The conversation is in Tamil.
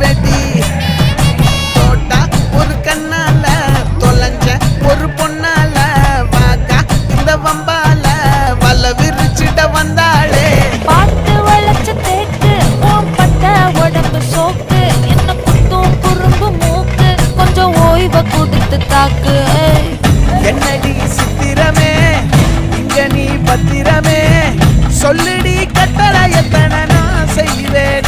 ரெடி. தோட்டா ஒரு கண்ணால தொலைஞ்ச ஒரு பொண்ணால வாக்கா இந்த வம்பால வல விரிச்சிட வந்தாளே. பாட்டு வளைச்ச தேக்கு ஓம் பட்ட உடம்பு சோக்கு என்ன குத்தும் குறும்பு மூக்கு கொஞ்சம் ஓய்வை கொடுத்து தாக்கு. என்னடி சித்திரமே இங்க நீ பத்திரமே சொல்லுடி கட்டளை எத்தனை நான் செய்வேன்.